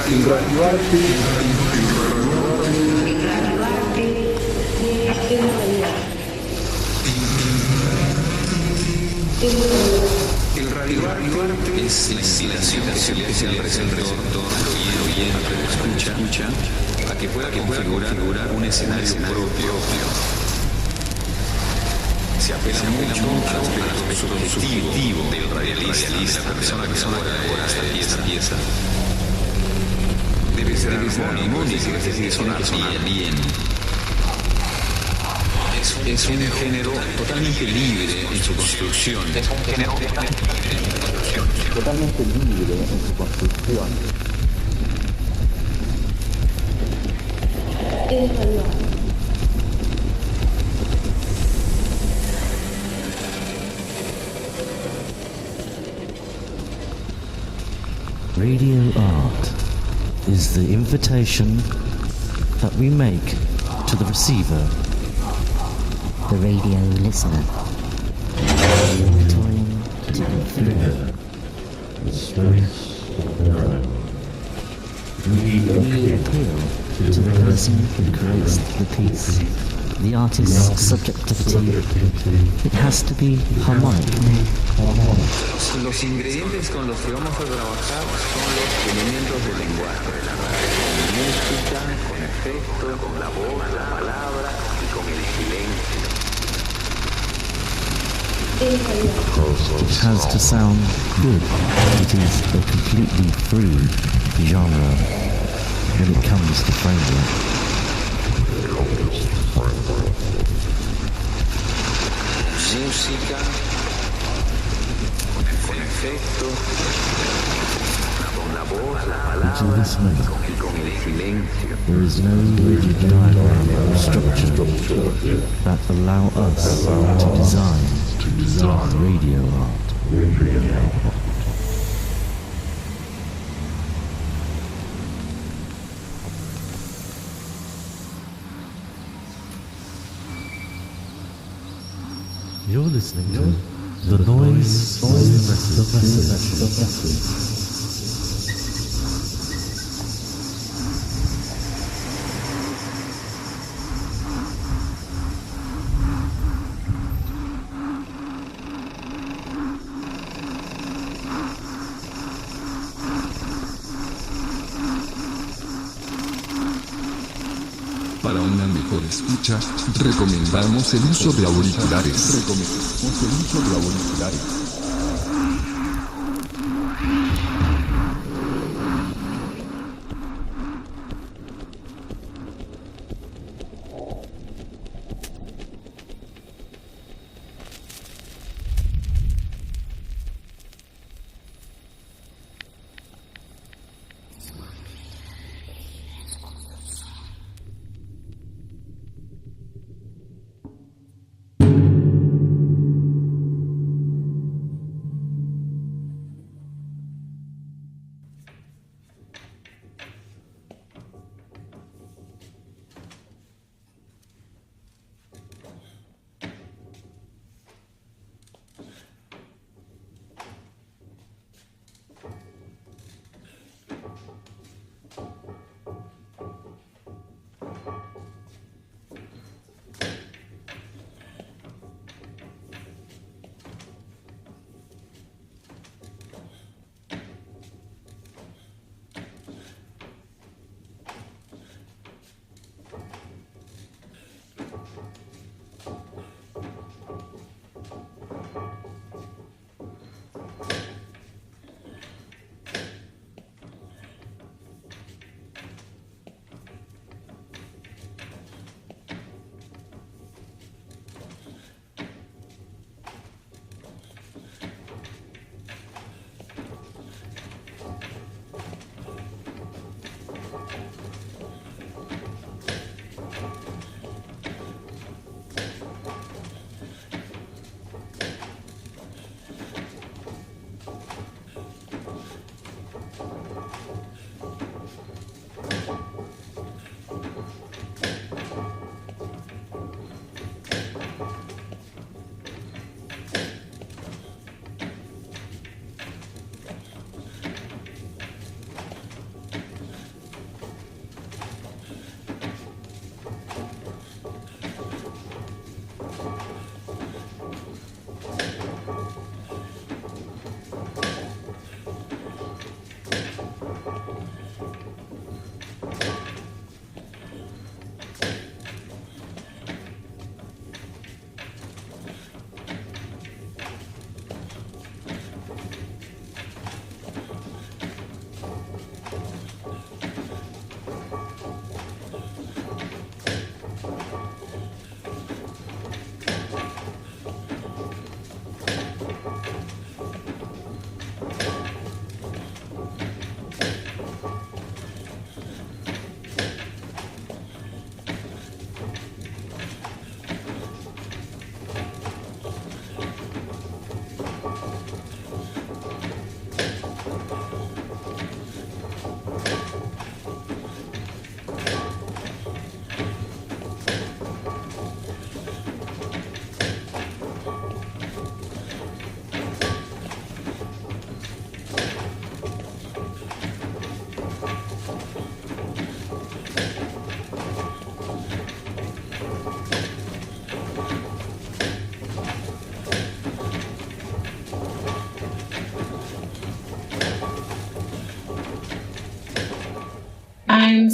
El radioarte es la invitación que se le hace al receptor, al oyente que escucha, a que pueda configurar un escenario propio. Se apela mucho al aspecto subjetivo del radialista, la persona que elabora esta pieza. Debe ser armónica, es decir, sonar bien. Es un género totalmente libre en su construcción. Totalmente libre en su construcción. Radio art is the invitation that we make to the receiver, the radio listener. Time to configure the space of their own. We appeal to the person who creates the piece, the artist's subjectivity. It has to be harmonic. Los ingredientes con los que vamos a trabajar son los elementos del lenguaje, con música, con efecto, con la voz, la palabra y con el silencio. It has to sound good. It is a completely free genre when it comes to framework. Música, con efecto, con la voz, la palabra y con el silencio. There is no rigid diagram or structure that allow us to design radio art. You're listening to the noise of the message. Para una mejor escucha, recomendamos el uso de auriculares.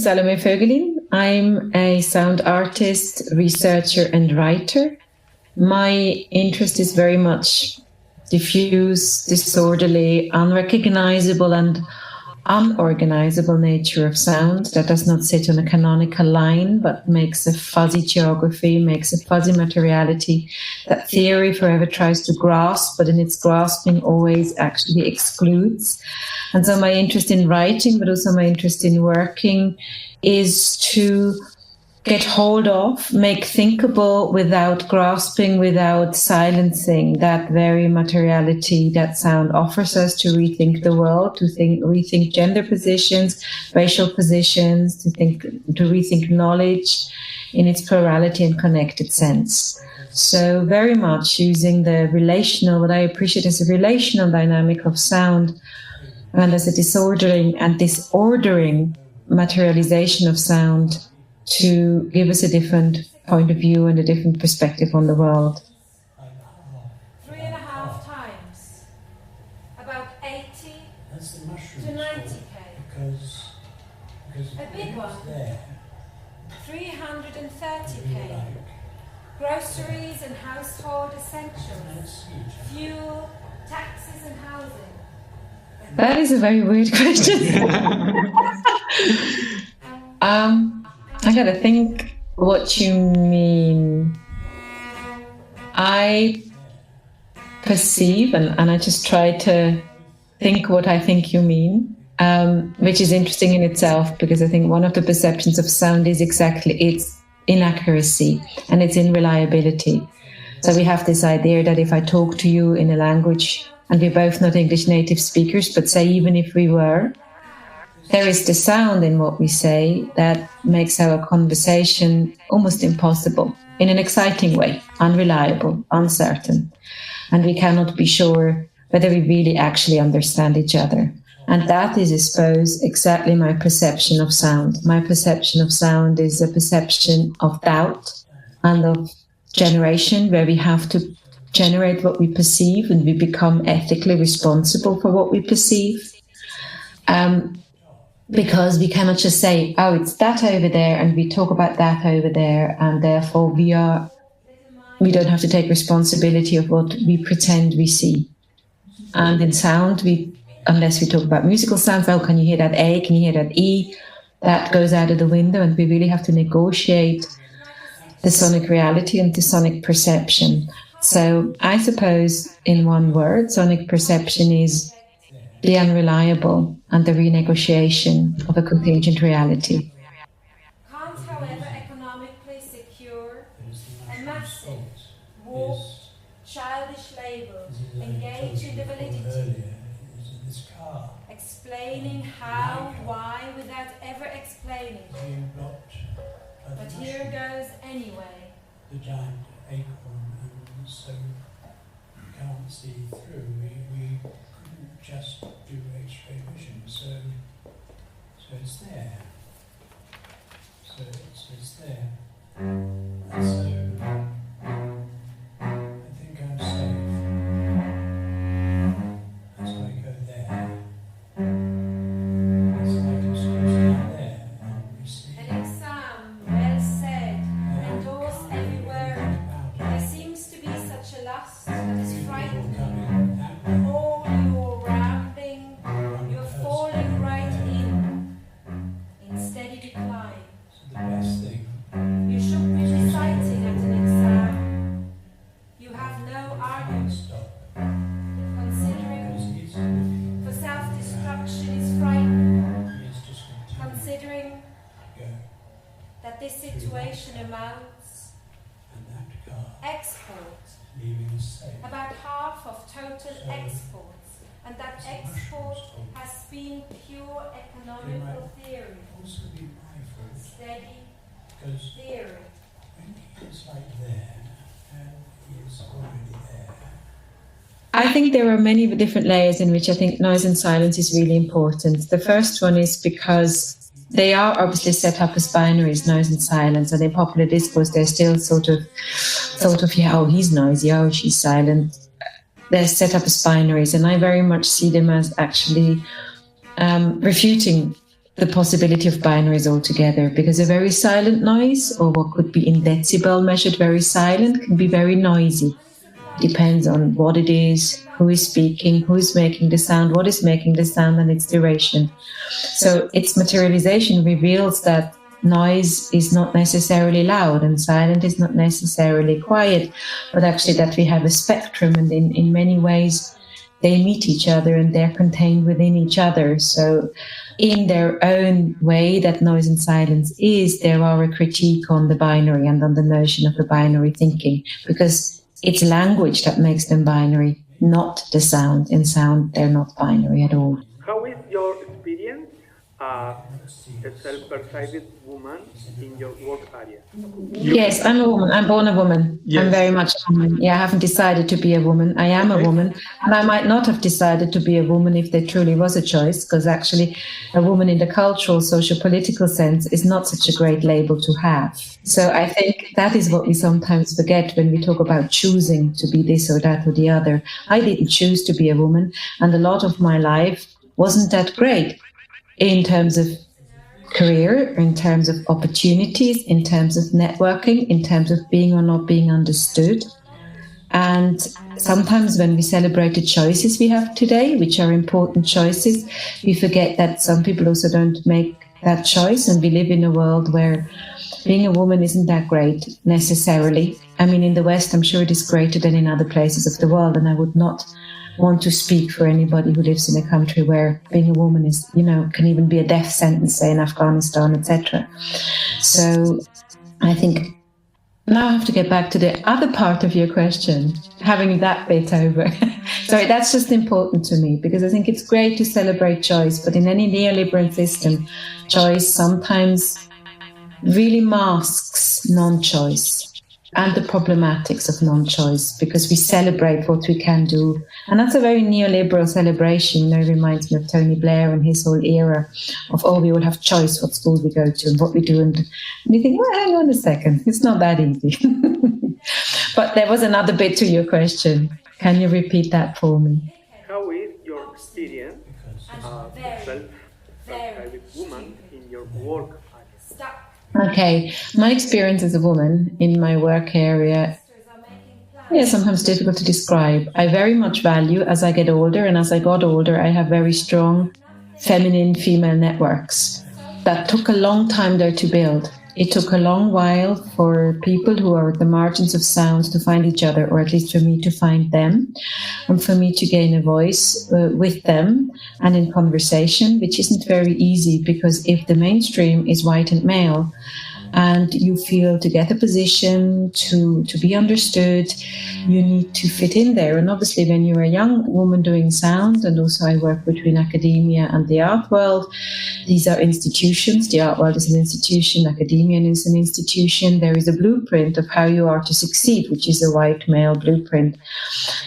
Salome Voegelin. I'm a sound artist, researcher, and writer. My interest is very much diffuse, disorderly, unrecognizable, and unorganizable nature of sound that does not sit on a canonical line, but makes a fuzzy geography, makes a fuzzy materiality that theory forever tries to grasp, but in its grasping always actually excludes. And so my interest in writing, but also my interest in working, is to get hold of, make thinkable without grasping, without silencing that very materiality that sound offers us, to rethink the world, to rethink gender positions, racial positions, to rethink knowledge in its plurality and connected sense. So very much using the relational, what I appreciate as a relational dynamic of sound, and as a disordering materialization of sound, to give us a different point of view and a different perspective on the world. 3.5 times, about 80 to 90k. A big one, 330k. Groceries and household essentials, fuel, taxes and housing. That is a very weird question. I gotta think what you mean. I perceive, and I just try to think what I think you mean, which is interesting in itself, because I think one of the perceptions of sound is exactly its inaccuracy and its unreliability. So we have this idea that if I talk to you in a language, and we're both not English native speakers, but say even if we were, there is the sound in what we say that makes our conversation almost impossible, in an exciting way, unreliable, uncertain. And we cannot be sure whether we really actually understand each other. And that is, I suppose, exactly my perception of sound. My perception of sound is a perception of doubt and of generation, where we have to generate what we perceive and we become ethically responsible for what we perceive. Because we cannot just say, oh, it's that over there, and we talk about that over there, and therefore we don't have to take responsibility of what we pretend we see. And in sound, unless we talk about musical sounds, oh, can you hear that A, can you hear that E? That goes out of the window, and we really have to negotiate the sonic reality and the sonic perception. So I suppose, in one word, sonic perception is the unreliable and the renegotiation of a contingent reality. Can't, however, economically secure a massive, warped, childish label, engage in the validity, explaining how, why, without ever explaining. But here goes anyway. The giant acorn, and so you can't see through. We couldn't just do X-ray vision, so it's there. So it's there. And so I think I'm safe. And so I go there. And so I can sort of there and receive. An exam, well said, endorse every word. There seems to be such a lust that is frightening. All your rambling, you're falling right in steady decline. So the best thing. You should be reciting at an exam. You have no argument. Considering, for self-destruction is frightening. Considering that this situation amounts export, about half of total exports, and that export has been pure economical theory, steady theory. It's like there, and it's already there. I think there are many different layers in which I think noise and silence is really important. The first one is because they are obviously set up as binaries, noise and silence, and in popular discourse they're still sort of, yeah, oh, he's noisy, oh, she's silent. They're set up as binaries, and I very much see them as actually refuting the possibility of binaries altogether, because a very silent noise, or what could be in decibel measured very silent, can be very noisy. Depends on what it is, who is speaking, who is making the sound, what is making the sound, and its duration. So its materialization reveals that noise is not necessarily loud and silent is not necessarily quiet, but actually that we have a spectrum, and in many ways they meet each other and they're contained within each other. So in their own way that noise and silence is, there are a critique on the binary and on the notion of the binary thinking, because it's language that makes them binary, not the sound. In sound, they're not binary at all. How is your experience as a self-perceived woman in your work area? Yes, I'm a woman. I'm born a woman. Yes. I'm very much a woman. Yeah, I haven't decided to be a woman. I am a woman. And I might not have decided to be a woman if there truly was a choice, because actually a woman in the cultural, sociopolitical sense is not such a great label to have. So I think that is what we sometimes forget when we talk about choosing to be this or that or the other. I didn't choose to be a woman, and a lot of my life wasn't that great in terms of career, in terms of opportunities, in terms of networking, in terms of being or not being understood. And sometimes when we celebrate the choices we have today, which are important choices, we forget that some people also don't make that choice, and we live in a world where being a woman isn't that great necessarily. I mean, in the West, I'm sure it is greater than in other places of the world, and I would not want to speak for anybody who lives in a country where being a woman is, can even be a death sentence, say in Afghanistan, etc. So I think now I have to get back to the other part of your question, having that bit over. Sorry, that's just important to me, because I think it's great to celebrate choice, but in any neoliberal system, choice sometimes really masks non-choice and the problematics of non-choice, because we celebrate what we can do. And that's a very neoliberal celebration. It reminds me of Tony Blair and his whole era of, we will have choice what school we go to and what we do. And you think, well, hang on a second, it's not that easy. But there was another bit to your question. Can you repeat that for me? How is your experience as a self-private woman in your work? Okay, my experience as a woman in my work area is sometimes difficult to describe. I very much value as I get older, and as I got older, I have very strong feminine female networks that took a long time there to build. It took a long while for people who are at the margins of sound to find each other, or at least for me to find them, and for me to gain a voice with them and in conversation, which isn't very easy, because if the mainstream is white and male, and you feel to get a position, to be understood, you need to fit in there. And obviously when you're a young woman doing sound, and also I work between academia and the art world, these are institutions. The art world is an institution, academia is an institution. There is a blueprint of how you are to succeed, which is a white male blueprint.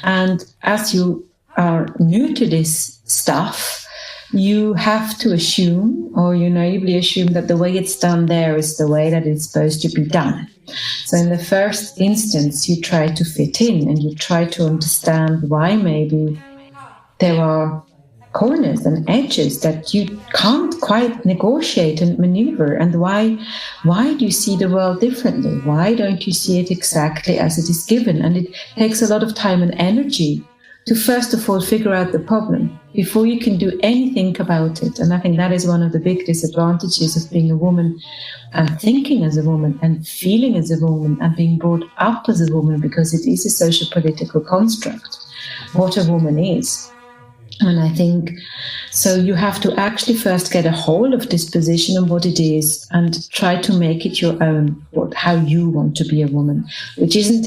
And as you are new to this stuff, you have to assume, or you naively assume, that the way it's done there is the way that it's supposed to be done. So in the first instance, you try to fit in and you try to understand why maybe there are corners and edges that you can't quite negotiate and maneuver, and why do you see the world differently? Why don't you see it exactly as it is given? And it takes a lot of time and energy to first of all figure out the problem before you can do anything about it. And I think that is one of the big disadvantages of being a woman and thinking as a woman and feeling as a woman and being brought up as a woman, because it is a social-political construct, what a woman is. And I think so you have to actually first get a hold of this position and what it is, and try to make it your own, how you want to be a woman, which isn't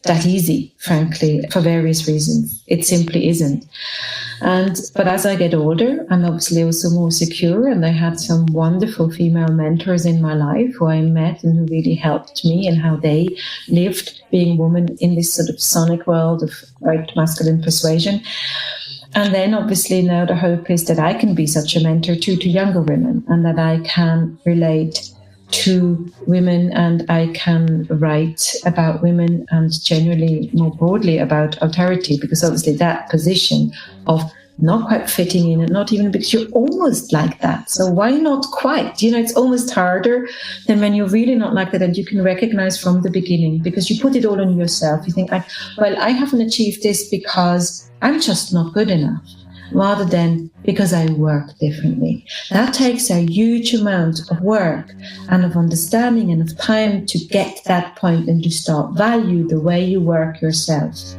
that easy, frankly, for various reasons. It simply isn't. But as I get older, I'm obviously also more secure, and I had some wonderful female mentors in my life who I met and who really helped me in how they lived being woman in this sort of sonic world of white masculine persuasion. And then obviously now the hope is that I can be such a mentor too to younger women, and that I can relate to women, and I can write about women and generally more broadly about authority, because obviously that position of not quite fitting in, and not even because you're almost like that. So why not quite? It's almost harder than when you're really not like that, and you can recognize from the beginning, because you put it all on yourself. You think, I haven't achieved this because I'm just not good enough, rather than because I work differently. That takes a huge amount of work and of understanding and of time to get to that point and to start value the way you work yourself.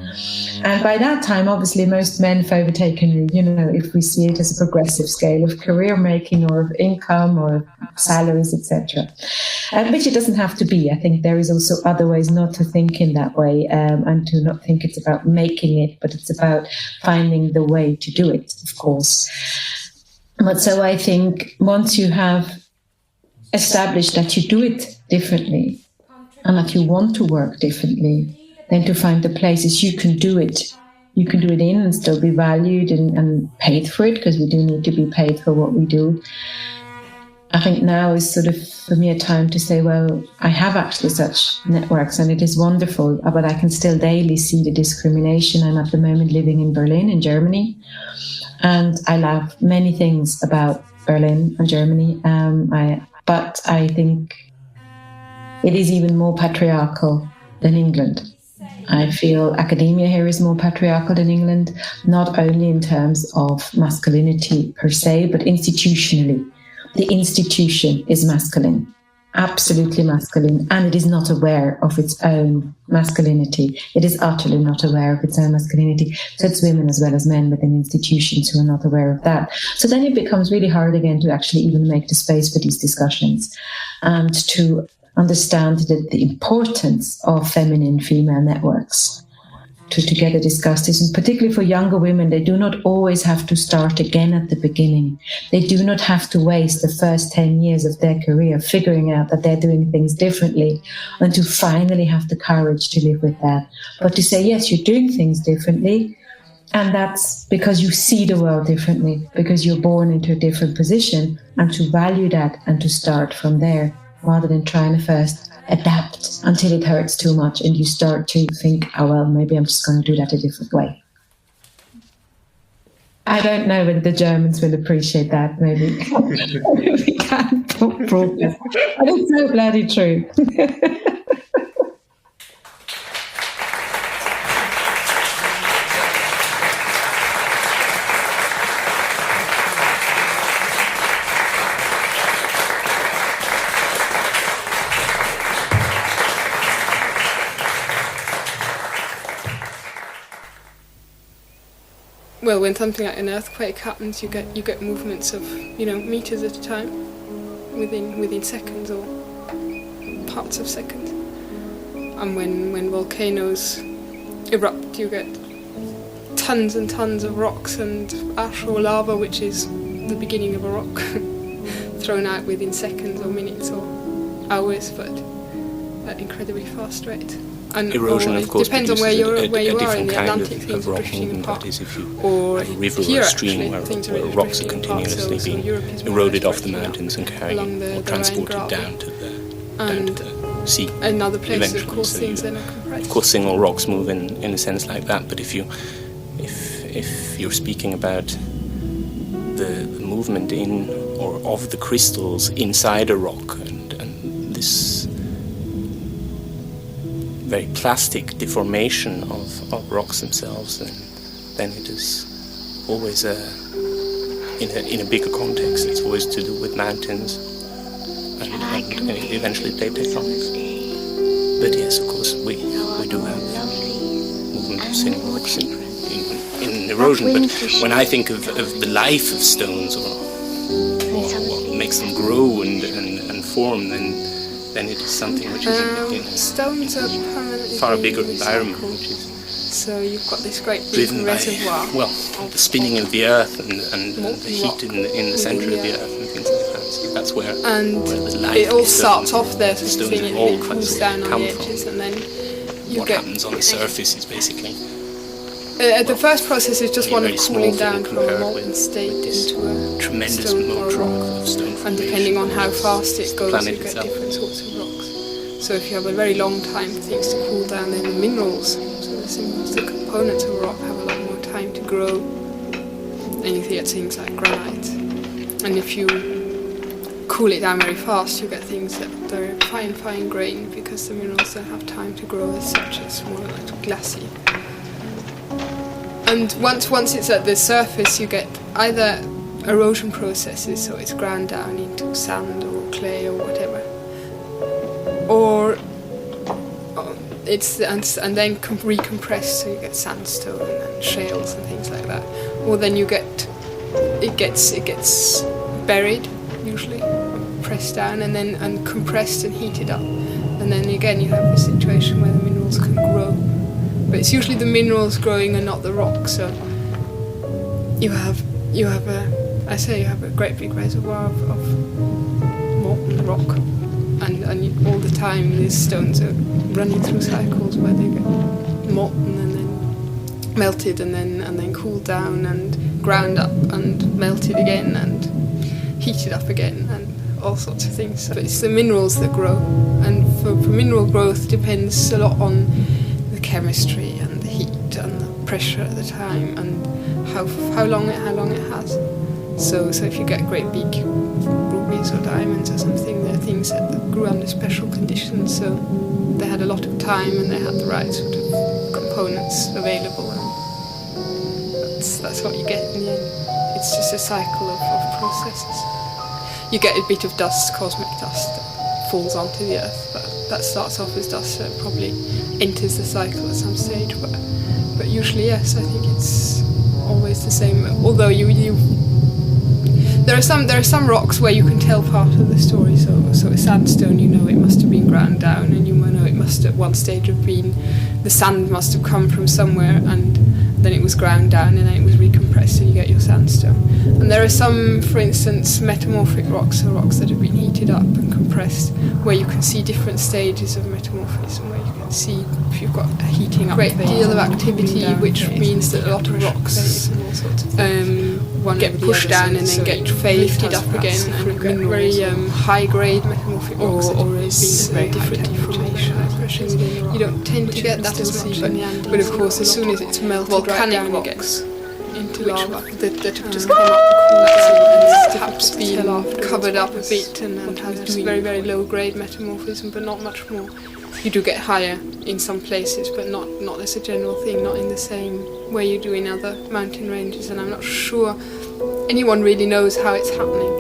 And by that time, obviously, most men have overtaken you, if we see it as a progressive scale of career making or of income or salaries, etc. Which it doesn't have to be. I think there is also other ways not to think in that way, and to not think it's about making it, but it's about finding the way to do it, of course. But so I think once you have established that you do it differently and that you want to work differently, then to find the places you can do it in and still be valued and paid for it, because we do need to be paid for what we do. I think now is sort of, for me, a time to say, well, I have actually such networks and it is wonderful, but I can still daily see the discrimination. I'm at the moment living in Berlin, in Germany, and I love many things about Berlin and Germany. But I think it is even more patriarchal than England. I feel academia here is more patriarchal than England, not only in terms of masculinity per se, but institutionally. The institution is masculine, absolutely masculine, and it is not aware of its own masculinity. It is utterly not aware of its own masculinity. So it's women as well as men within institutions who are not aware of that. So then it becomes really hard again to actually even make the space for these discussions and to understand the importance of feminine female networks to together discuss this. And particularly for younger women, they do not always have to start again at the beginning. They do not have to waste the first 10 years of their career figuring out that they're doing things differently and to finally have the courage to live with that. But to say, yes, you're doing things differently, and that's because you see the world differently, because you're born into a different position, and to value that and to start from there, rather than trying to first adapt until it hurts too much and you start to think, oh, well, maybe I'm just going to do that a different way. I don't know whether the Germans will appreciate that. Maybe we can't talk progress. But it's so bloody true. Well, when something like an earthquake happens, you get movements of meters at a time, within seconds or parts of seconds. And when volcanoes erupt, you get tons and tons of rocks and ash or lava, which is the beginning of a rock, thrown out within seconds or minutes or hours, but at incredibly fast rate. And erosion, of course, depends on where you are in the kind Atlantic. Things of are rock drifting movement. apart. That is, if you or have a river here, or a stream actually, where rocks are continuously being eroded off the mountains and carried or transported down to the sea. And other places, eventually. of course, So things then are compressed. Of course, single rocks move in a sense like that. But if you're speaking about the movement in or of the crystals inside a rock and this very plastic deformation of rocks themselves, then it is always in a bigger context. It's always to do with mountains and eventually plate tectonics. But yes, of course, we do have movement of single rocks in erosion. But when I think of the life of stones or what makes them grow and form, then it is something which is in stones are permanently far bigger environment, which is so you've got this great big driven by reservoir. The spinning of the earth and the heat in the centre of the earth and things like that. So that's where the life. It all starts off there, sort of thing. It cools down on the edges, and then what happens on the surface is basically. The first process is just one of cooling down from a compared molten with state into a tremendous stone or a rock rock. of stone And depending on how fast it goes, planet you get itself. different sorts of rocks. So if you have a very long time for things to cool down, then the minerals, so the components of a rock, have a lot more time to grow and you get things like granite. And if you cool it down very fast, you get things that are fine grained, because the minerals don't have time to grow as such. It's more like glassy. And once it's at the surface, you get either erosion processes, so it's ground down into sand or clay or whatever, or it's and then recompressed, so you get sandstone and shales and things like that. Or then you get it gets buried, usually pressed down and compressed and heated up, and then again you have a situation where the minerals can grow. But it's usually the minerals growing and not the rock. So you have a great big reservoir of molten rock, and all the time these stones are running through cycles where they get molten and then melted and then cooled down and ground up and melted again and heated up again and all sorts of things. But it's the minerals that grow, and for mineral growth depends a lot on the chemistry and the heat and the pressure at the time and how long it has. So if you get great big rubies or diamonds or something, they're things that grew under special conditions, so they had a lot of time and they had the right sort of components available, and that's what you get in the end. It's just a cycle of processes. You get a bit of dust, cosmic dust, that falls onto the earth, but that starts off as dust, so it probably enters the cycle at some stage, but usually yes, I think it's always the same. Although there are some rocks where you can tell part of the story. So a sandstone, you know, it must have been ground down, and you know it must at one stage have been, the sand must have come from somewhere, and then it was ground down, and then it was recompressed, and you get your sandstone. And there are some, for instance, metamorphic rocks, or rocks that have been heated up and compressed, where you can see different stages of metamorphism, where you can see if you've got a heating up, great deal of activity, which means that a lot of rocks get pushed down and then get lifted up again, and you get very high-grade metamorphic rocks or is different deformation. You don't tend to get that as much, but of course as soon as it's melted volcanic rocks into lava that have just come up and perhaps been covered up a bit and has very, very low-grade metamorphism, but not much more. You do get higher in some places, but not as a general thing, not in the same way you do in other mountain ranges, and I'm not sure anyone really knows how it's happening,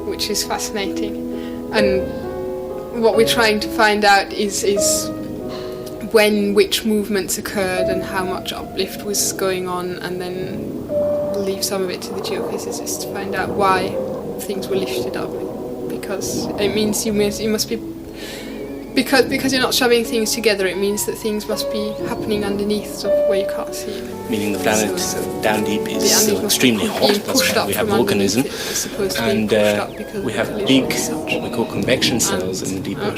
which is fascinating. And what we're trying to find out is when which movements occurred and how much uplift was going on, and then leave some of it to the geophysicists to find out why things were lifted up, because it means you must be, because you're not shoving things together, it means that things must be happening underneath, so where you can't see it. Meaning the planet down deep is extremely hot, that's why we have volcanism, and we have big, what we call convection cells in the deeper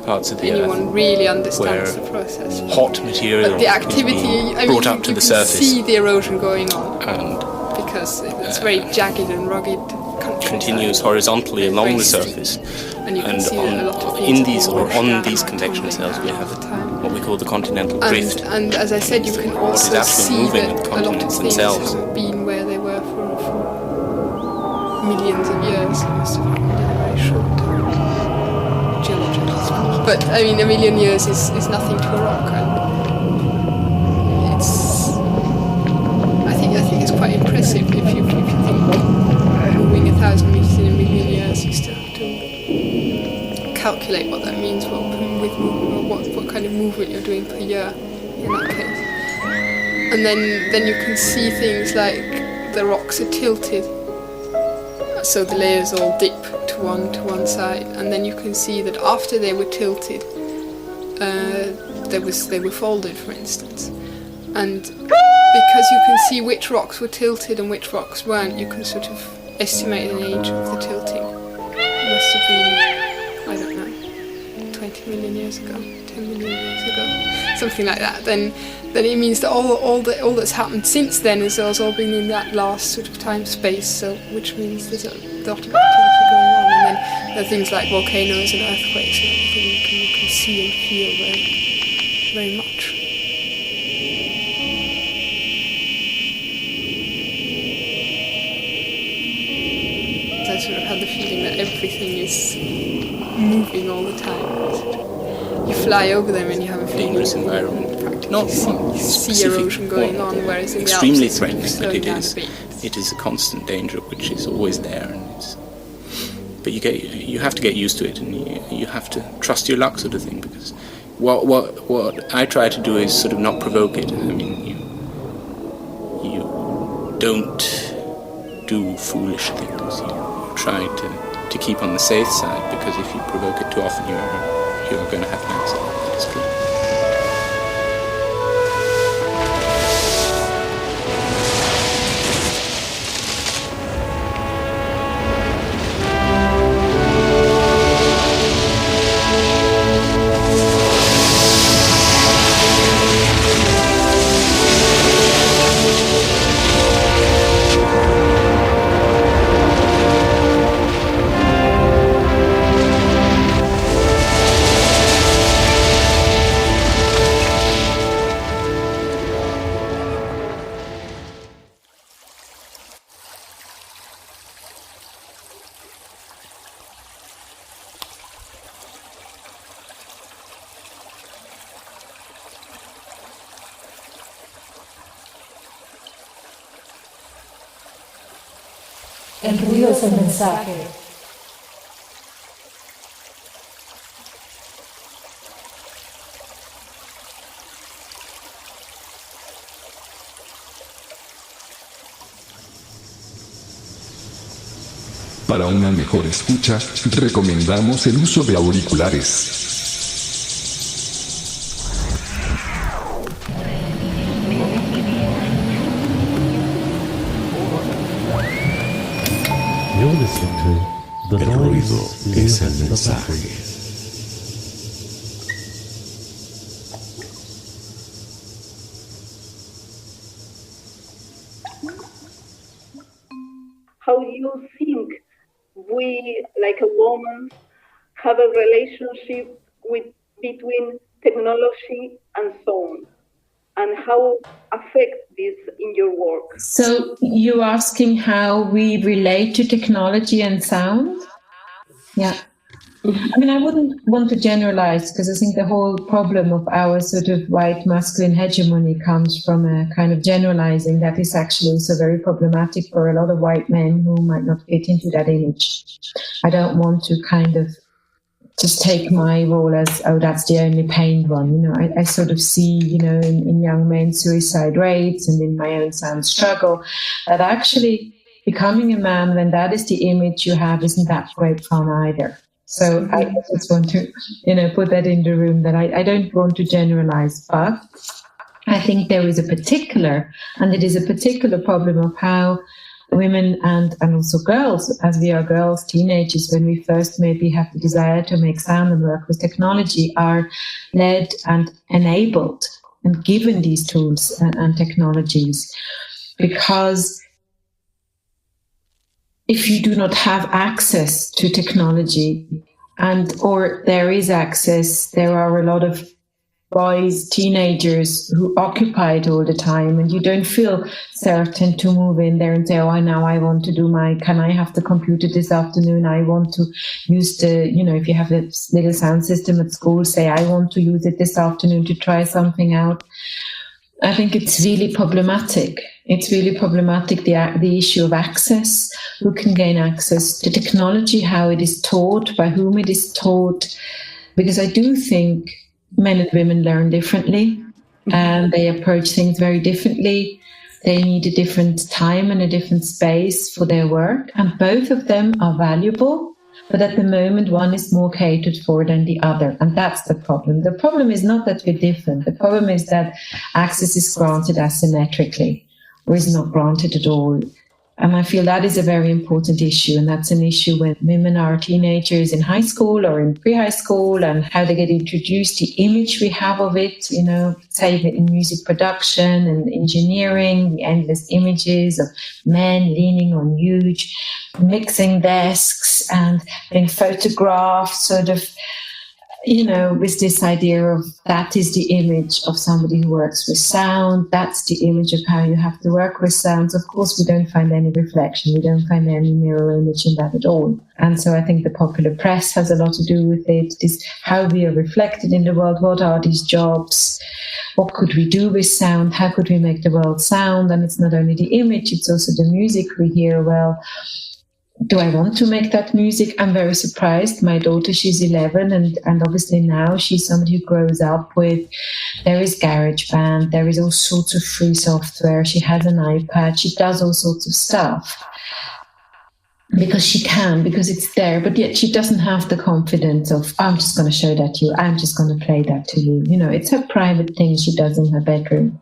parts of the Earth, really understands the process. Hot material but the activity, is brought up to the surface. You can see the erosion going on, and because it's very jagged and rugged country. Continues horizontally along the surface, and on these convection cells we have what we call the continental drift. And as I said, you can also see that a lot of things haven't been where they were for millions of years. It must have happened in a very short time, geologically. But I mean, a million years is nothing to a rock, and I think it's quite impressive if you think moving 1,000 meters in a million years. You still have to calculate what that means, what kind of movement you're doing per year in that case. And then you can see things like the rocks are tilted, so the layers all dip to one side, and then you can see that after they were tilted, they were folded, for instance. And because you can see which rocks were tilted and which rocks weren't, you can sort of estimate an age of the tilting. It must have been, I don't know, 20 million years ago, 10 million years ago, something like that. Then it means that all that's happened since then has all been in that last sort of time space. So which means there's a lot of activity going on. And then there are things like volcanoes and earthquakes and everything you can see and feel very, very much. have the feeling that everything is moving all the time. You fly over them and you have a feeling dangerous environment. Not sea erosion going on, whereas in extremely the Alps, threatening, but it is a constant danger which is always there, and but you have to get used to it, and you have to trust your luck, sort of thing. Because what I try to do is sort of not provoke it. I mean, you don't do foolish things. You try to keep on the safe side, because if you provoke it too often, you're going to have an accident. That is clear. El ruido es el mensaje. Para una mejor escucha, recomendamos el uso de auriculares. You're listening to The Noise es el mensaje. How do you think we, like a woman, have a relationship between technology and sound? And how affect this in your work? So you're asking how we relate to technology and sound? Yeah. I mean, I wouldn't want to generalize, because I think the whole problem of our sort of white masculine hegemony comes from a kind of generalizing that is actually also very problematic for a lot of white men who might not fit into that image. I don't want to kind of just take my role as, oh, that's the only pained one. You know, I sort of see, you know, in young men suicide rates and in my own sound struggle, that actually becoming a man when that is the image you have isn't that great fun either. So I just want to, you know, put that in the room, that I don't want to generalize, but I think there is a particular, and it is a particular problem of how women and also girls, as we are girls, teenagers, when we first maybe have the desire to make sound and work with technology, are led and enabled and given these tools and technologies. Because if you do not have access to technology, or there is access, there are a lot of boys, teenagers who occupy it all the time, and you don't feel certain to move in there and say, oh, now I want to do can I have the computer this afternoon? I want to use if you have a little sound system at school, say, I want to use it this afternoon to try something out. I think it's really problematic. It's really problematic, the issue of access, who can gain access to technology, how it is taught, by whom it is taught, because I do think men and women learn differently, and they approach things very differently. They need a different time and a different space for their work, and both of them are valuable, but at the moment one is more catered for than the other, and that's the problem. The problem is not that we're different. The problem is that access is granted asymmetrically, or is not granted at all. And I feel that is a very important issue, and that's an issue when women are teenagers in high school or in pre-high school, and how they get introduced, the image we have of it, you know, say in music production and engineering, the endless images of men leaning on huge mixing desks and being photographed sort of, with this idea of that is the image of somebody who works with sound, that's the image of how you have to work with sounds. Of course, we don't find any reflection, we don't find any mirror image in that at all. And so I think the popular press has a lot to do with it, this how we are reflected in the world, what are these jobs, what could we do with sound, how could we make the world sound? And it's not only the image, it's also the music we hear. Well, do I want to make that music? I'm very surprised. My daughter, she's 11, and obviously now she's somebody who grows up with, there is GarageBand, there is all sorts of free software, she has an iPad, she does all sorts of stuff. Because she can, because it's there, but yet she doesn't have the confidence of, I'm just going to show that to you, I'm just going to play that to you. It's her private thing she does in her bedroom.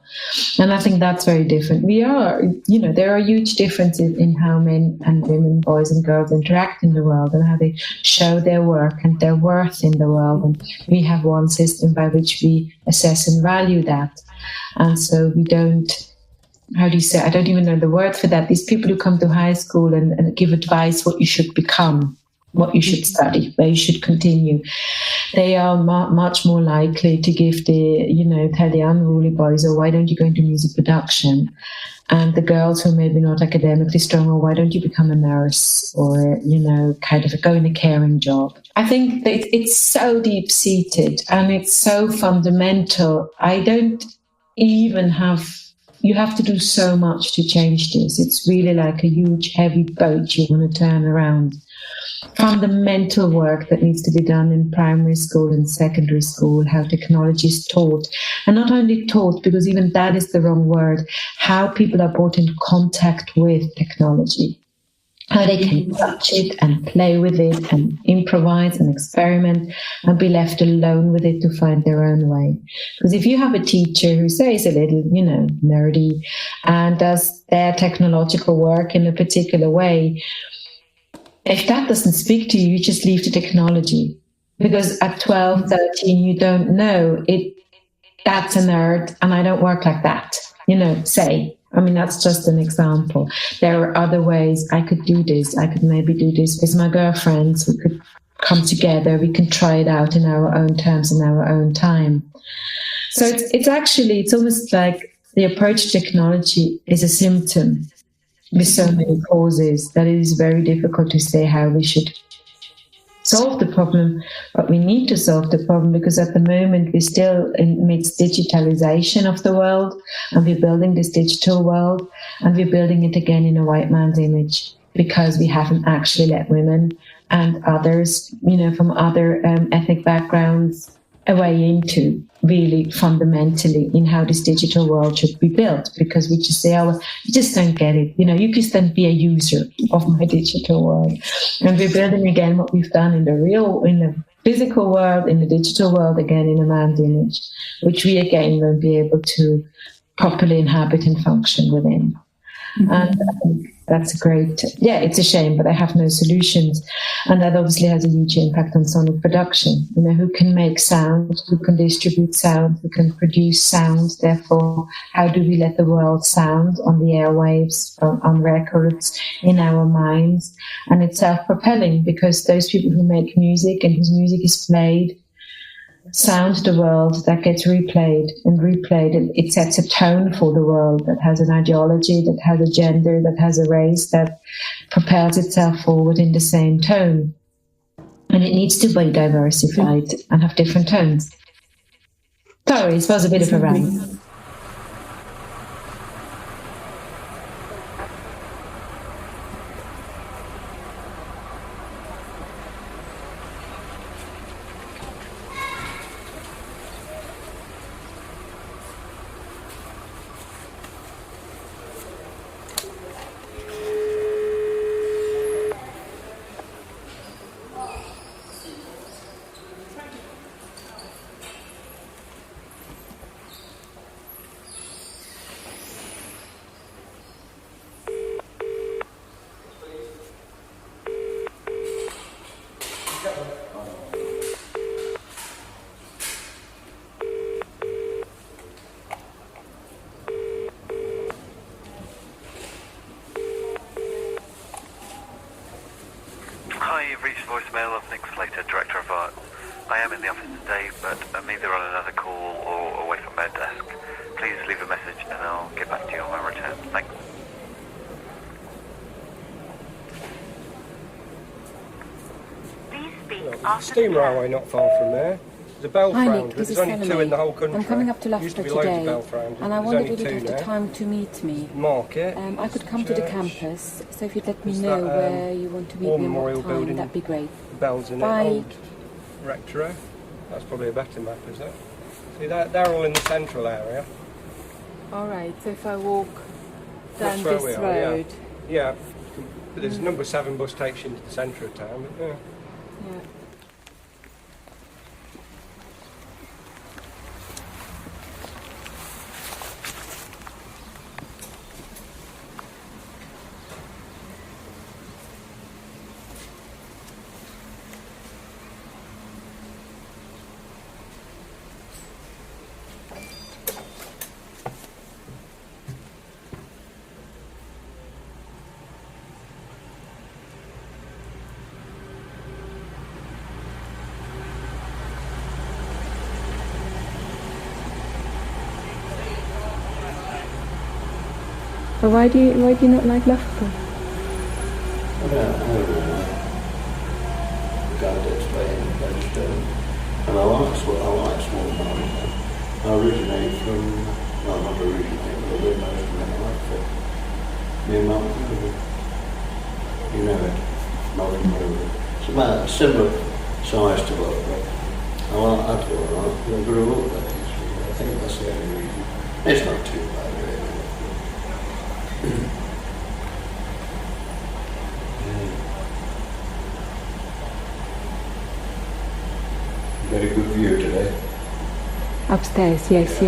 And I think that's very different. There are huge differences in how men and women, boys and girls interact in the world and how they show their work and their worth in the world. And we have one system by which we assess and value that. And so we don't, how do you say, I don't even know the word for that. These people who come to high school and give advice what you should become, what you should study, where you should continue. They are much more likely to give tell the unruly boys, oh, why don't you go into music production? And the girls who may be not academically strong, or why don't you become a nurse or, kind of go in a caring job? I think that it's so deep-seated and it's so fundamental. I don't even you have to do so much to change this. It's really like a huge, heavy boat you want to turn around. Fundamental work that needs to be done in primary school and secondary school, how technology is taught. And not only taught, because even that is the wrong word, how people are brought into contact with technology. How they can touch it and play with it and improvise and experiment and be left alone with it to find their own way. Because if you have a teacher who says a little, nerdy and does their technological work in a particular way, if that doesn't speak to you, you just leave the technology. Because at 12, 13, you don't know that's a nerd and I don't work like that, say. I mean, that's just an example. There are other ways I could do this. I could maybe do this with my girlfriends. We could come together. We can try it out in our own terms, in our own time. So it's almost like the approach to technology is a symptom with so many causes that it is very difficult to say how we should solve the problem, but we need to solve the problem because at the moment we're still amidst digitalization of the world, and we're building this digital world, and we're building it again in a white man's image because we haven't actually let women and others, from other ethnic backgrounds a way into really fundamentally in how this digital world should be built, because we just say, oh, you just don't get it. You just don't be a user of my digital world. And we're building again what we've done in the physical world, in the digital world, again in a man's image, which we again won't be able to properly inhabit and function within. Mm-hmm. And I think that's it's a shame, but I have no solutions. And that obviously has a huge impact on sonic production. Who can make sound, who can distribute sound, who can produce sound. Therefore, how do we let the world sound on the airwaves, on records, in our minds? And it's self-propelling because those people who make music and whose music is played sound the world, that gets replayed and replayed, and it sets a tone for the world that has an ideology, that has a gender, that has a race, that propels itself forward in the same tone. And it needs to be diversified and have different tones. Sorry, this was a bit of a rant. Hi, you've reached voicemail of Nick Slater, Director of Art. I am in the office today, but I'm either on another call or away from my desk. Please leave a message and I'll get back to you on my return. Thanks. Well, steam railway not far from there. There's a bell Hi found, Nick, but this is there's only two in the whole Salome. country. I'm coming up to Used to Loughborough be loads of today, bell found. and I There's wondered only if you'd two have the now. time to meet me. Market. I could come to the church. campus, so if you'd let me There's know that, where you want to meet War me and what Memorial time, Building. that'd be great. Bells in Bye. it. Old rectory. That's probably a better map, is it? See, they're all in the central area. Alright, so if I walk down That's where this we are, road. Yeah. But there's number 7 bus takes you into the centre of town. But, yeah. Yeah. But why do you not like Loughborough? I don't know. Can't explain it, but and I like small towns. I originate from, well, not originate, but I live most of my life near Mountain. You know it, Mountain Road. It's about a similar size to Loughborough. I grew up there. I think that's the only reason. It's not too bad, really. Very good view today. Upstairs, yes,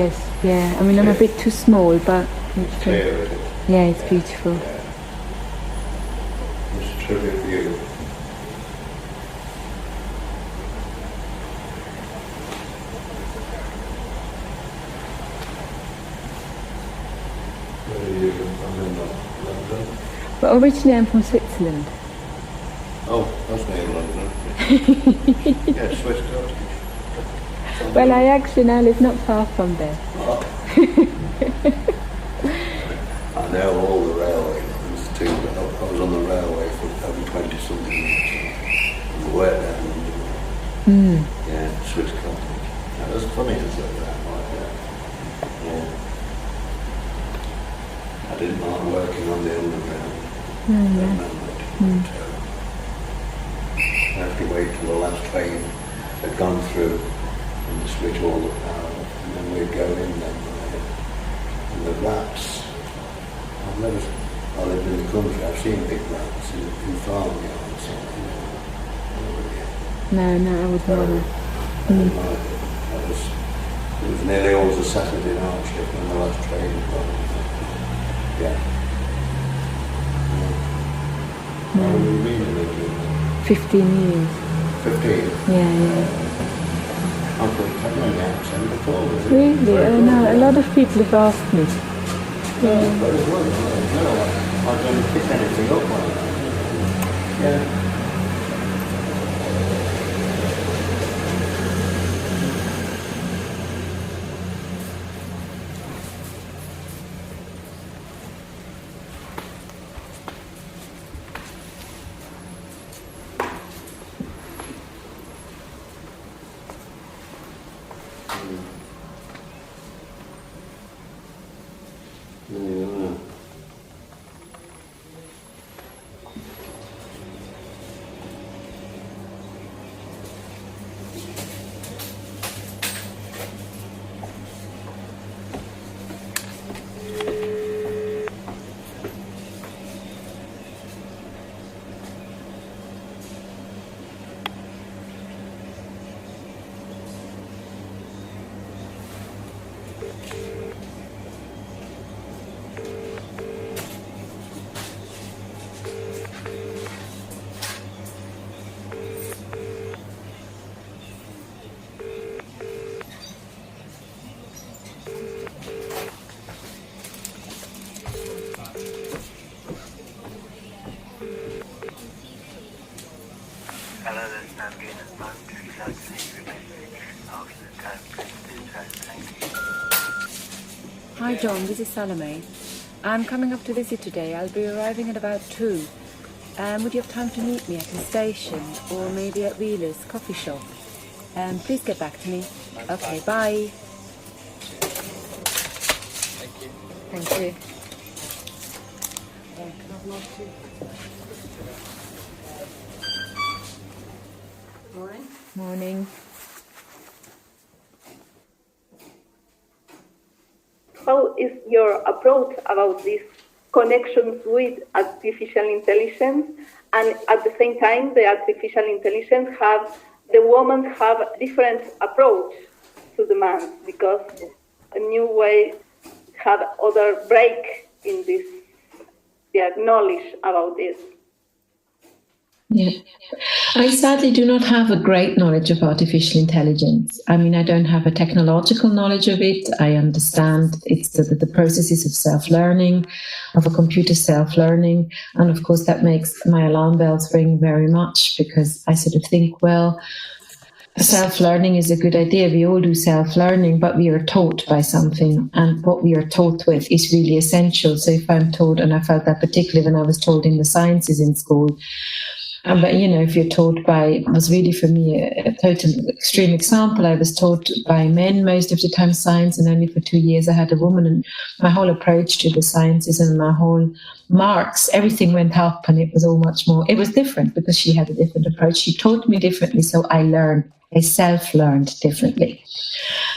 yeah. I mean, I'm a bit too small, but it's clear, isn't it? Yeah, it's beautiful. Yeah. It's a terrific view. Where are you? I'm in London. But originally I'm from Switzerland. Oh, that's near London. Yeah, Swiss Scottish. Well, I actually now live not far from there. Oh. I know all the railway lines too. I was on the railway for over 20-something years. And worked there. Yeah, Swiss Cottage. That was funny to say that like that. Yeah. I didn't like working on the underground. I had to wait till the last train had gone through and to switch all the power off, and then we'd go in then. And the rats, I lived in the country, I've seen big rats in farmyards. No, I wouldn't bother. I didn't like it. It was nearly always a Saturday night shift when the last train had gone. Yeah. How long have you been in England? 15 years. 15? Yeah. I couldn't tell my accent before, was it? Really? Oh no, a lot of people have asked me. Yeah. Very well, I don't pick anything up like that. Yeah. Hi John, this is Salome. I'm coming up to visit today. I'll be arriving at about 2. Would you have time to meet me at the station or maybe at Wheeler's coffee shop? Please get back to me. Okay, bye. Thank you. Thank you. Morning. Morning. How is your approach about these connections with artificial intelligence? And at the same time, the artificial intelligence the women have a different approach to the man, because a new way have other break in this, knowledge about this. Yeah. I sadly do not have a great knowledge of artificial intelligence. I mean, I don't have a technological knowledge of it. I understand it's the processes of self-learning, of a computer self-learning. And of course, that makes my alarm bells ring very much, because I sort of think, well, self-learning is a good idea. We all do self-learning, but we are taught by something, and what we are taught with is really essential. So if I'm taught, and I felt that particularly when I was taught in the sciences in school, but if you're taught by, it was really for me a total extreme example. I was taught by men most of the time science, and only for 2 years I had a woman, and my whole approach to the sciences and my whole marks, everything went up, and it was all much more, it was different because she had a different approach. She taught me differently, so I self-learned differently.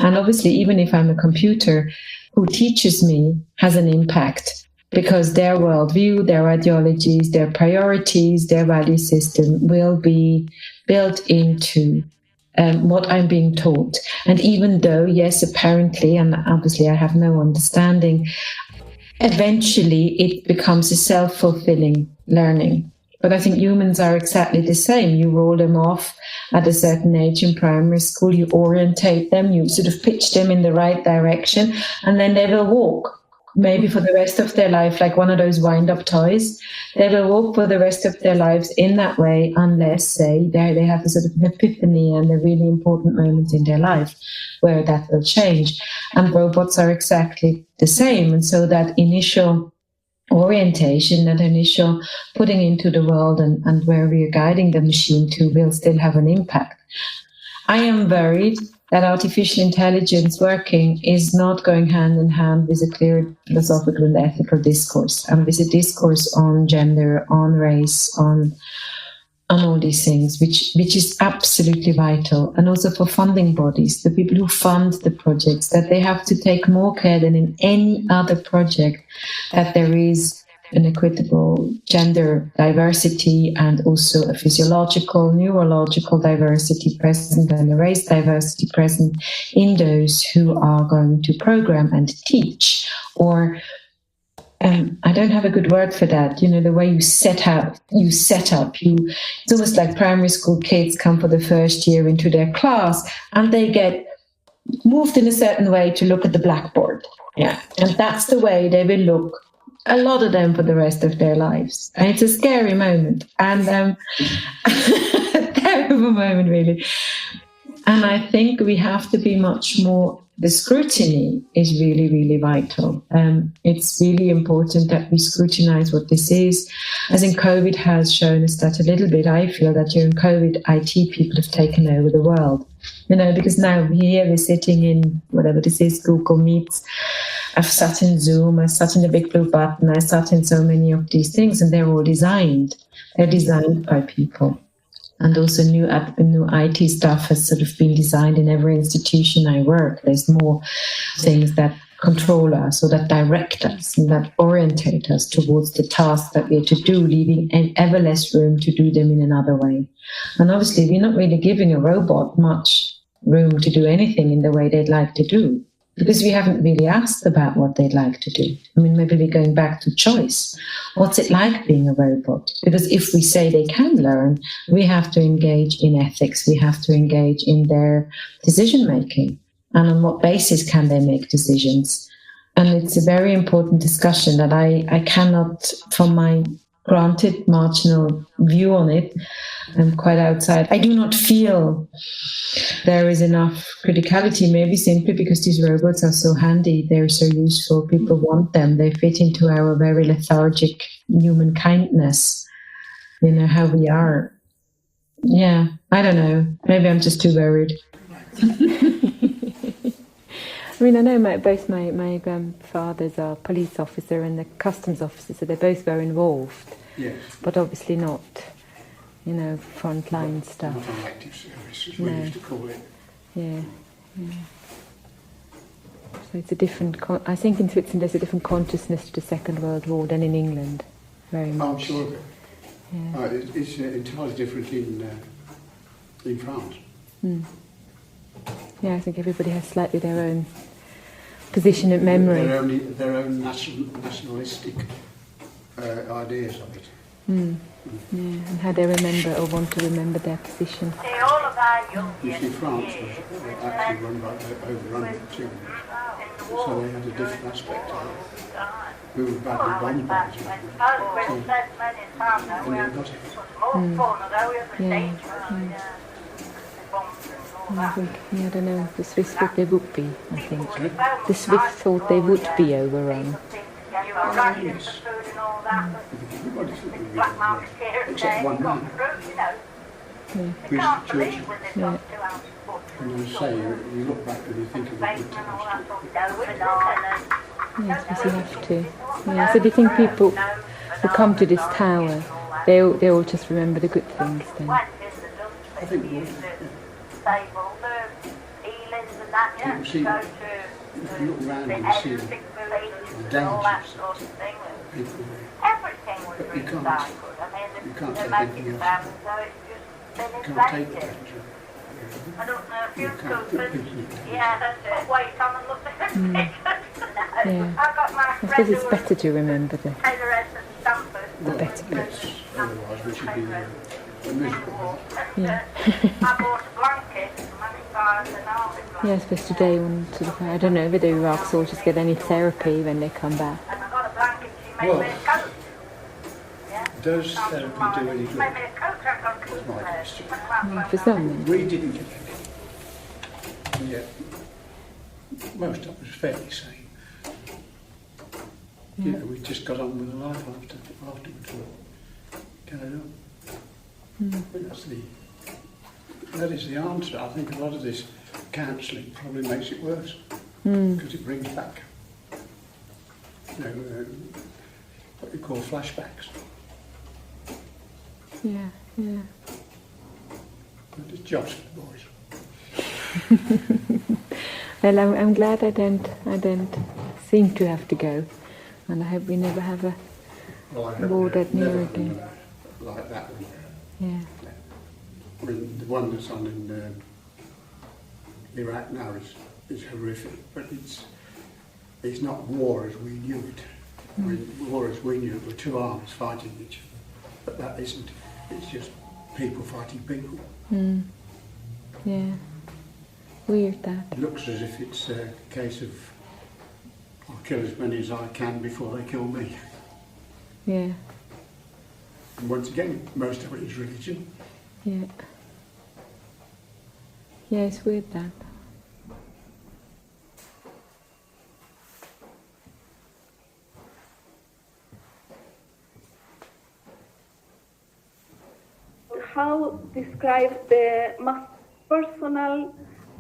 And obviously, even if I'm a computer, who teaches me has an impact, because their worldview, their ideologies, their priorities, their value system will be built into what I'm being taught. And even though, yes, apparently, and obviously I have no understanding, eventually it becomes a self-fulfilling learning. But I think humans are exactly the same. You roll them off at a certain age in primary school, you orientate them, you sort of pitch them in the right direction, and then they will walk. Maybe for the rest of their life, like one of those wind-up toys. They will walk for the rest of their lives in that way, unless, say, they have a sort of an epiphany and a really important moment in their life where that will change. And robots are exactly the same. And so that initial orientation, that initial putting into the world and where we are guiding the machine to will still have an impact. I am worried that artificial intelligence working is not going hand in hand with a clear philosophical and ethical discourse, and with a discourse on gender, on race, on all these things, which is absolutely vital. And also for funding bodies, the people who fund the projects, that they have to take more care than in any other project, that there is an equitable gender diversity and also a physiological, neurological diversity present and a race diversity present in those who are going to program and teach. Or I don't have a good word for that. The way you set up. It's almost like primary school kids come for the first year into their class and they get moved in a certain way to look at the blackboard. Yeah. And that's the way they will look, a lot of them, for the rest of their lives. And it's a scary moment, and a terrible moment, really. And I think we have to be much more, the scrutiny is really, really vital. It's really important that we scrutinize what this is. As in COVID has shown us that a little bit, I feel that during COVID, IT people have taken over the world. Because now we're sitting in whatever this is, Google Meets. I've sat in Zoom, I've sat in the big blue button, I've sat in so many of these things, and they're all designed. They're designed by people. And also new IT stuff has sort of been designed in every institution I work. There's more things that control us or that direct us and that orientate us towards the tasks that we're to do, leaving ever less room to do them in another way. And obviously, we're not really giving a robot much room to do anything in the way they'd like to do, because we haven't really asked about what they'd like to do. I mean, maybe we're going back to choice. What's it like being a robot? Because if we say they can learn, we have to engage in ethics. We have to engage in their decision-making. And on what basis can they make decisions? And it's a very important discussion that I cannot, from my granted marginal view on it. I'm quite outside. I do not feel there is enough criticality, maybe simply because these robots are so handy, they're so useful, people want them, they fit into our very lethargic human kindness, how we are. Yeah, I don't know, maybe I'm just too worried. I mean, I know both my grandfathers are police officer and the customs officer, so they both were involved. Yes. But obviously not, frontline stuff. Not an active service, as we used to call it. Yeah. So it's a different. I think in Switzerland there's a different consciousness to the Second World War than in England. Very much. I'm sure of it. Yeah. It's entirely different in France. Mm. Yeah, I think everybody has slightly their own position and memory. Their own nationalistic ideas of it. Mm. Yeah, and how they remember or want to remember their position. You see, France was actually overrun by Germans, so they had a different aspect of it. We were badly bombed by the Germans, and they got it. I think, I don't know, the Swiss thought they would be, I think. The Swiss thought they would be overrun. Yes. Everybody thought we were overrun, except one man. Yeah. Churchill. Yeah. And I say, you look back and you think of the good times. Yes, yes, you have to. Yeah, so do you think people who come to this tower, they all just remember the good things then? I think we would. People see, if you look around and see the dangers people but you can't take anything else. You can't take the danger. You can't put people in danger. Yeah. I suppose it's better to remember the better bits. Yes, otherwise we should be miserable. Yeah. Yeah, I suppose today I don't know whether Iraq soldiers get any therapy when they come back. Well, does therapy do any good? That's my question. For some. We didn't get any. And yet, most of us fairly sane. Yeah. We just got on with the life afterwards. Carried on. That is the answer. I think a lot of this counselling probably makes it worse because it brings back, what you call flashbacks. Yeah. But it's jobs for the boys. Well, I'm glad I don't seem to have to go, and I hope we never have a war that near again. Like that one. Yeah. I mean, the one that's on in Iraq now is horrific, but it's not war as we knew it. I mean, war as we knew it were two armies fighting each other, but that isn't. It's just people fighting people. Yeah. Weird that. It looks as if it's a case of I'll kill as many as I can before they kill me. Yeah. And once again, most of it is religion. Yeah. Yeah, it's weird that. How describe the most personal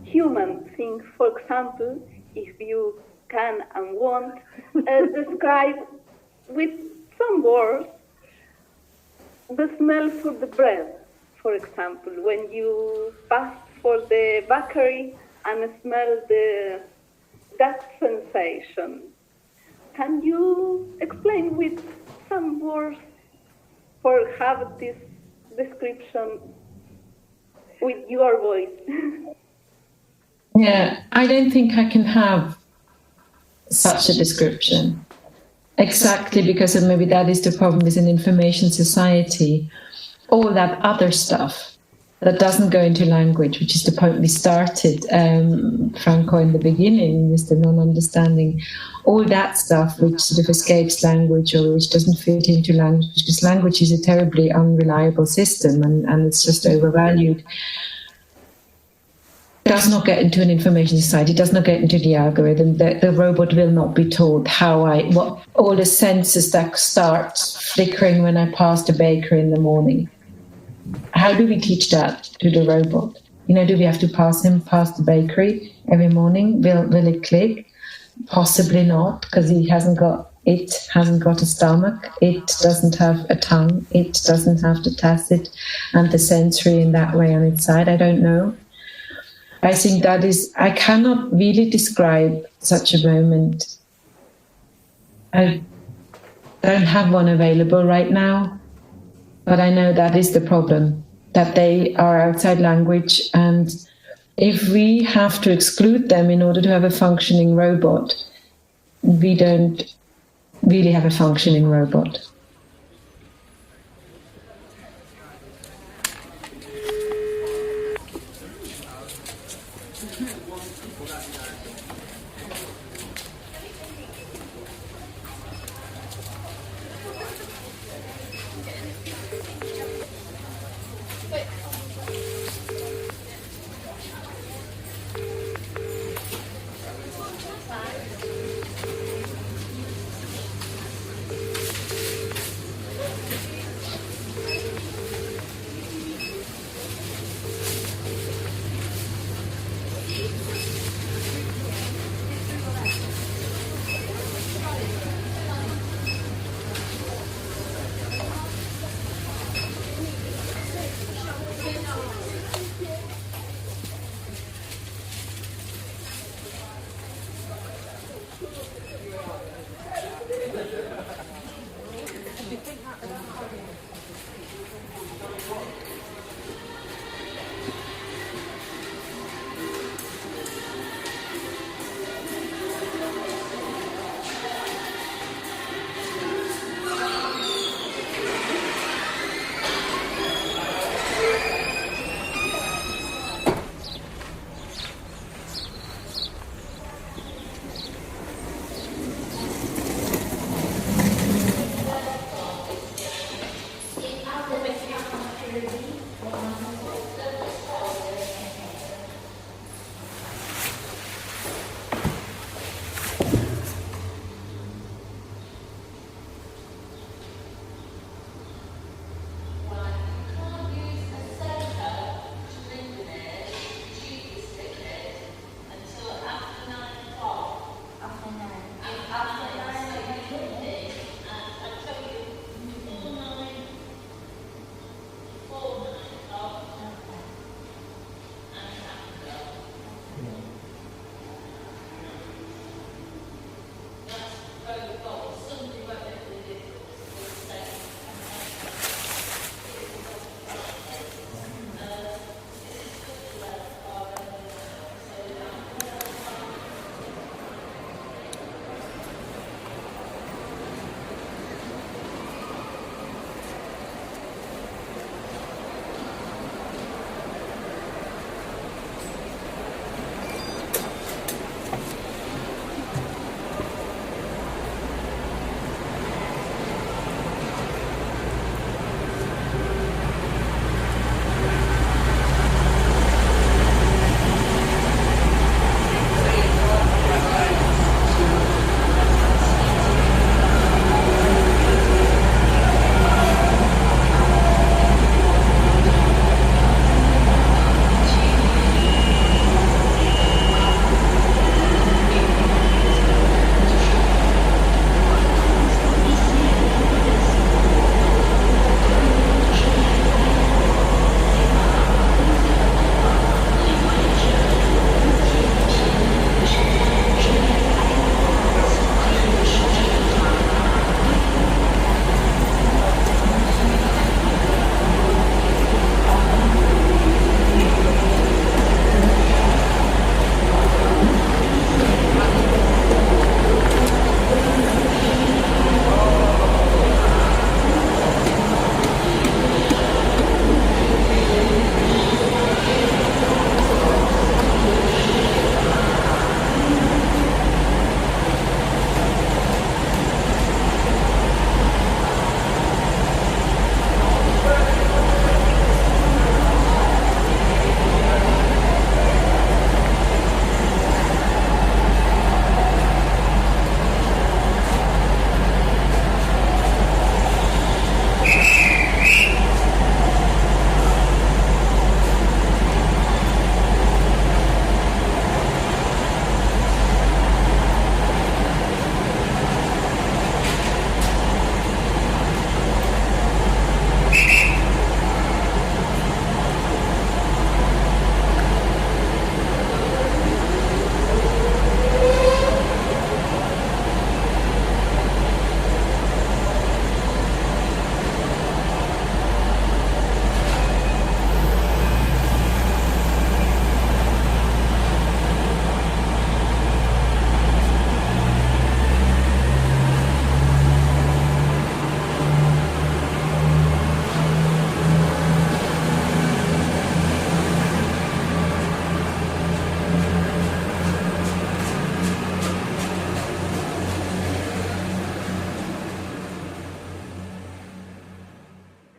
human thing, for example, if you can and want, describe with some words the smell for the bread, for example, when you pass for the bakery and smell that sensation. Can you explain with some words or have this description with your voice? Yeah, I don't think I can have such a description. Exactly, because of maybe that is the problem with an information society. All that other stuff that doesn't go into language, which is the point we started, Franco, in the beginning, is the non-understanding. All that stuff which sort of escapes language or which doesn't fit into language, because language is a terribly unreliable system and it's just overvalued, does not get into an information society, does not get into the algorithm. The robot will not be told what all the senses that start flickering when I pass the bakery in the morning. How do we teach that to the robot? Do we have to pass the bakery every morning? Will it click? Possibly not, because it hasn't got a stomach, it doesn't have a tongue, it doesn't have the tacit and the sensory in that way on its side. I don't know. I think I cannot really describe such a moment. I don't have one available right now. But I know that is the problem, that they are outside language, and if we have to exclude them in order to have a functioning robot, we don't really have a functioning robot.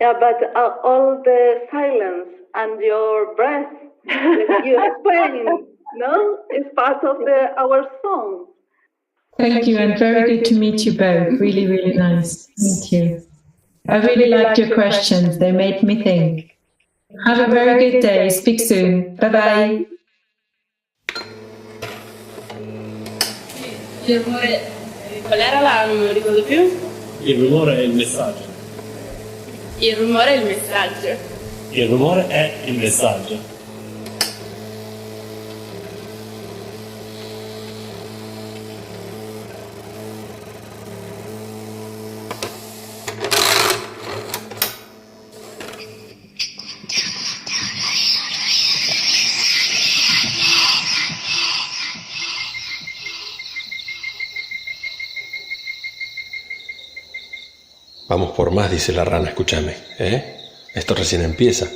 Yeah, but all the silence and your breath that you explain, no, is part of our song. Thank you, and very good to meet you both. Really, really nice. Thank you. I really liked your questions. They made me think. Have a very good day. Speak soon. Bye-bye. Il rumore, qual era la, non me lo ricordo più? Il rumore è il messaggio. Il rumore è il messaggio. Il rumore è il messaggio. Vamos por más, dice la rana, escúchame, ¿eh? Esto recién empieza.